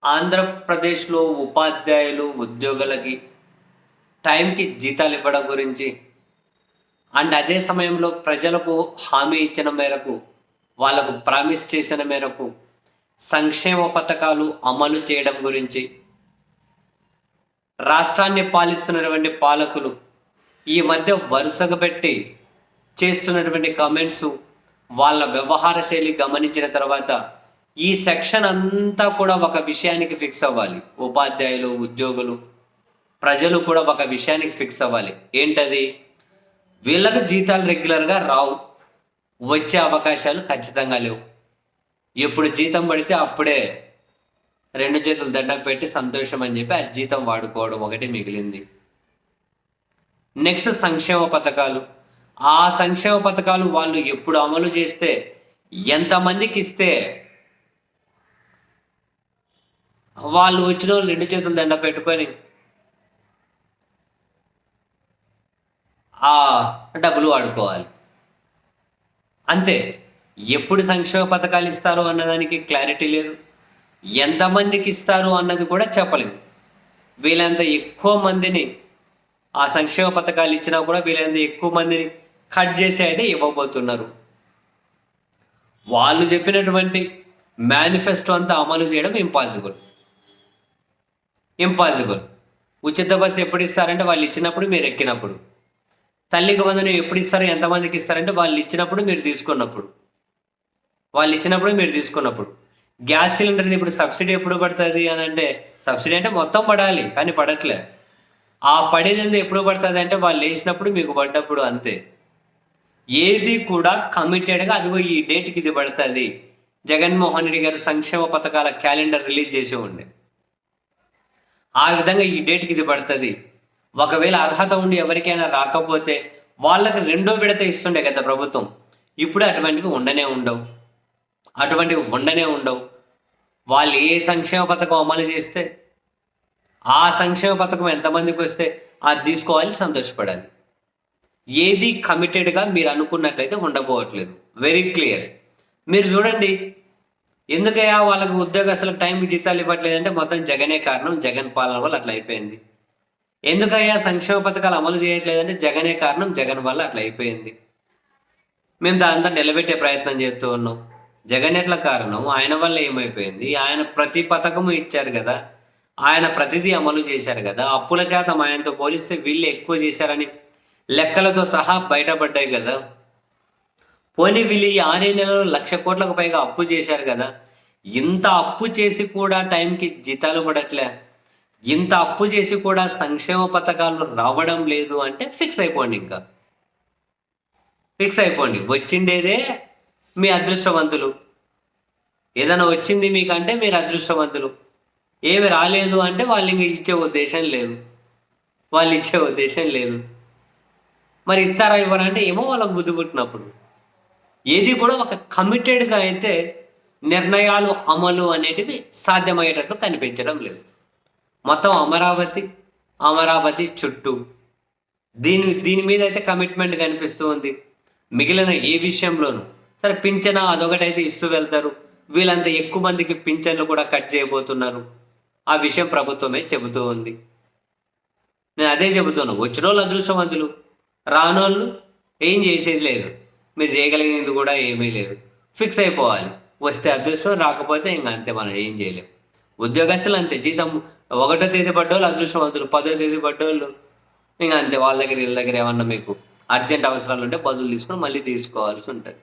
ఆంధ్రప్రదేశ్‌లో ఉపాధ్యాయులు, ఉద్యోగులకి టైంకి జీతాలు ఇవ్వడం గురించి అండ్ అదే సమయంలో ప్రజలకు హామీ ఇచ్చిన మేరకు, వాళ్ళకు ప్రామిస్ చేసిన మేరకు సంక్షేమ పథకాలు అమలు చేయడం గురించి, రాష్ట్రాన్ని పాలిస్తున్నటువంటి పాలకులు ఈ మధ్య వరుసగా పెట్టి చేస్తున్నటువంటి కామెంట్సు, వాళ్ళ వ్యవహార శైలి గమనించిన తర్వాత ఈ సెక్షన్ అంతా కూడా ఒక విషయానికి ఫిక్స్ అవ్వాలి. ఉపాధ్యాయులు, ఉద్యోగులు, ప్రజలు కూడా ఒక విషయానికి ఫిక్స్ అవ్వాలి. ఏంటది? వీళ్ళకు జీతాలు రెగ్యులర్గా రావు, వచ్చే అవకాశాలు ఖచ్చితంగా లేవు. ఎప్పుడు జీతం పడితే అప్పుడే రెండు చేతులు దండం పెట్టి సంతోషం అని చెప్పి ఆ జీతం వాడుకోవడం ఒకటి మిగిలింది. నెక్స్ట్ సంక్షేమ పథకాలు. ఆ సంక్షేమ పథకాలు వాళ్ళు ఎప్పుడు అమలు చేస్తే, ఎంతమందికి ఇస్తే వాళ్ళు వచ్చిన వాళ్ళు రెండు చేతులు దండ పెట్టుకొని ఆ డబ్బులు వాడుకోవాలి అంతే. ఎప్పుడు సంక్షేమ పథకాలు ఇస్తారు అన్నదానికి క్లారిటీ లేదు, ఎంతమందికి ఇస్తారు అన్నది కూడా చెప్పలేదు. వీళ్ళంత ఎక్కువ మందిని ఆ సంక్షేమ పథకాలు ఇచ్చినా కూడా వీళ్ళంత ఎక్కువ మందిని కట్ చేసి అయితే ఇవ్వబోతున్నారు. వాళ్ళు చెప్పినటువంటి మేనిఫెస్టో అంతా అమలు చేయడం ఇంపాసిబుల్. ఉచిత బస్సు ఎప్పుడు ఇస్తారంటే వాళ్ళు ఇచ్చినప్పుడు, మీరు ఎక్కినప్పుడు. తల్లికి వందనం ఎప్పుడు ఇస్తారు, ఎంతమందికి ఇస్తారంటే వాళ్ళు ఇచ్చినప్పుడు, మీరు తీసుకున్నప్పుడు. గ్యాస్ సిలిండర్ది ఇప్పుడు సబ్సిడీ ఎప్పుడు పడుతుంది అని అంటే, సబ్సిడీ అంటే మొత్తం పడాలి, కానీ పడట్లే. ఆ పడేది ఎప్పుడు పడుతుంది అంటే వాళ్ళు వేసినప్పుడు, మీకు పడ్డప్పుడు, అంతే. ఏది కూడా కమిటెడ్గా అదిగో ఈ డేట్కి ఇది పడుతుంది. జగన్మోహన్ రెడ్డి గారు సంక్షేమ పథకాల క్యాలెండర్ రిలీజ్ చేసి ఉండే, ఆ విధంగా ఈ డేట్కి ఇది పడుతుంది. ఒకవేళ అర్హత ఉండి ఎవరికైనా రాకపోతే వాళ్ళకి రెండో విడత ఇస్తుండే కదా ప్రభుత్వం. ఇప్పుడు అటువంటివి ఉండనే ఉండవు. వాళ్ళు ఏ సంక్షేమ పథకం అమలు చేస్తే ఆ సంక్షేమ పథకం ఎంతమందికి వస్తే అది తీసుకోవాలి, సంతోషపడాలి. ఏది కమిటెడ్గా మీరు అనుకున్నట్లయితే ఉండబోవట్లేదు. Very clear. మీరు చూడండి, ఎందుకయ్యా వాళ్ళకి ఉద్యోగస్తులకు టైంకి జీతాలు ఇవ్వట్లేదంటే మొత్తం జగనే కారణం, జగన్ పాలన వల్ల అట్లా అయిపోయింది. ఎందుకయ్యా సంక్షేమ పథకాలు అమలు చేయట్లేదంటే జగనే కారణం, జగన్ వల్ల అట్లా అయిపోయింది. మేము దాంతో నిలబెట్టే ప్రయత్నం చేస్తూ ఉన్నాం. జగన్ ఎట్లా కారణం? ఆయన వల్ల ఏమైపోయింది? ఆయన ప్రతి పథకము ఇచ్చారు కదా, ఆయన ప్రతిదీ అమలు చేశారు కదా. అప్పుల శాతం ఆయనతో పోలిస్తే వీళ్ళు ఎక్కువ చేశారని లెక్కలతో సహా బయటపడ్డాయి కదా. పోనీ వీళ్ళు ఈ 6 నెలల్లో 1,00,000 కోట్లకు పైగా అప్పు చేశారు కదా. ఇంత అప్పు చేసి కూడా టైంకి జీతాలు పడట్లే, ఇంత అప్పు చేసి కూడా సంక్షేమ పథకాలు రావడం లేదు అంటే ఫిక్స్ అయిపోండి. వచ్చిండేదే మీ అదృష్టవంతులు. ఏదైనా వచ్చింది మీకంటే మీరు అదృష్టవంతులు. ఏమి రాలేదు అంటే వాళ్ళు ఇంక ఇచ్చే ఉద్దేశం లేదు. మరి ఇస్తారా ఇవ్వరంటే ఏమో వాళ్ళకు బుద్ధి పుట్టినప్పుడు. ఏది కూడా ఒక కమిటెడ్గా అయితే నిర్ణయాలు అమలు అనేటివి సాధ్యమయ్యేటట్లు కనిపించడం లేదు. మొత్తం అమరావతి చుట్టూ దీని మీద అయితే కమిట్మెంట్ కనిపిస్తూ ఉంది. మిగిలిన ఏ విషయంలోనూ సరే, పింఛన అదొకటైతే ఇస్తూ వెళ్తారు. వీళ్ళంతా ఎక్కువ మందికి పింఛన్లు కూడా కట్ చేయబోతున్నారు. ఆ విషయం ప్రభుత్వమే చెబుతూ ఉంది. నేను అదే చెబుతున్నాను, వచ్చిన వాళ్ళు అదృష్టవంతులు, రానోళ్ళు ఏం చేసేది లేదు. మీరు చేయగలిగినది కూడా ఏమీ లేదు. ఫిక్స్ అయిపోవాలి. వస్తే అదృష్టం, రాకపోతే ఇంకా అంతే, మనం ఏం చేయలేం. ఉద్యోగస్తులు అంతే, జీతం 1వ తేదీ పడ్డోళ్ళు అదృష్టవంతులు, 10వ తేదీ పడ్డోళ్ళు ఇంకా అంతే. వీళ్ళ దగ్గర ఏమన్నా మీకు అర్జెంట్ అవసరాలు ఉంటే బదులు తీసుకొని మళ్ళీ తీసుకోవాల్సి ఉంటుంది.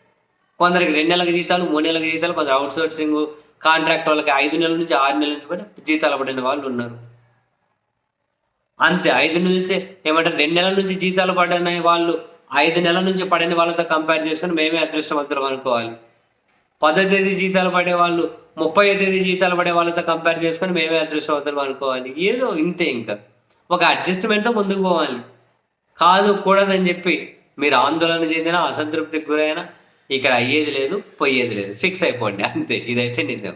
కొందరికి 2 నెలల జీతాలు, 3 నెలల జీతాలు, కొందరు అవుట్సోర్సింగ్ కాంట్రాక్ట్ వాళ్ళకి 5 నెలల నుంచి 6 నెలల నుంచి కూడా జీతాలు పడిన వాళ్ళు ఉన్నారు. అంతే. 5 నుంచి ఏమంటారు, 2 నెలల నుంచి జీతాలు పడిన వాళ్ళు 5 నెలల నుంచి పడిన వాళ్ళతో కంపేర్ చేసుకొని మేమే అదృష్టవంతులం అనుకోవాలి. 10వ తేదీ జీతాలు పడే వాళ్ళు 30వ తేదీ జీతాలు పడే వాళ్ళతో కంపేర్ చేసుకొని మేమే అదృష్టవంతులం అనుకోవాలి. ఏదో ఇంతే, ఇంకా ఒక అడ్జస్ట్మెంట్తో ముందుకు పోవాలి. కాదు కూడదని చెప్పి మీరు ఆందోళన చెందినా, అసంతృప్తికి గురైనా ఇక్కడ అయ్యేది లేదు, పోయేది లేదు. ఫిక్స్ అయిపోండి అంతే. ఇదైతే నిజం.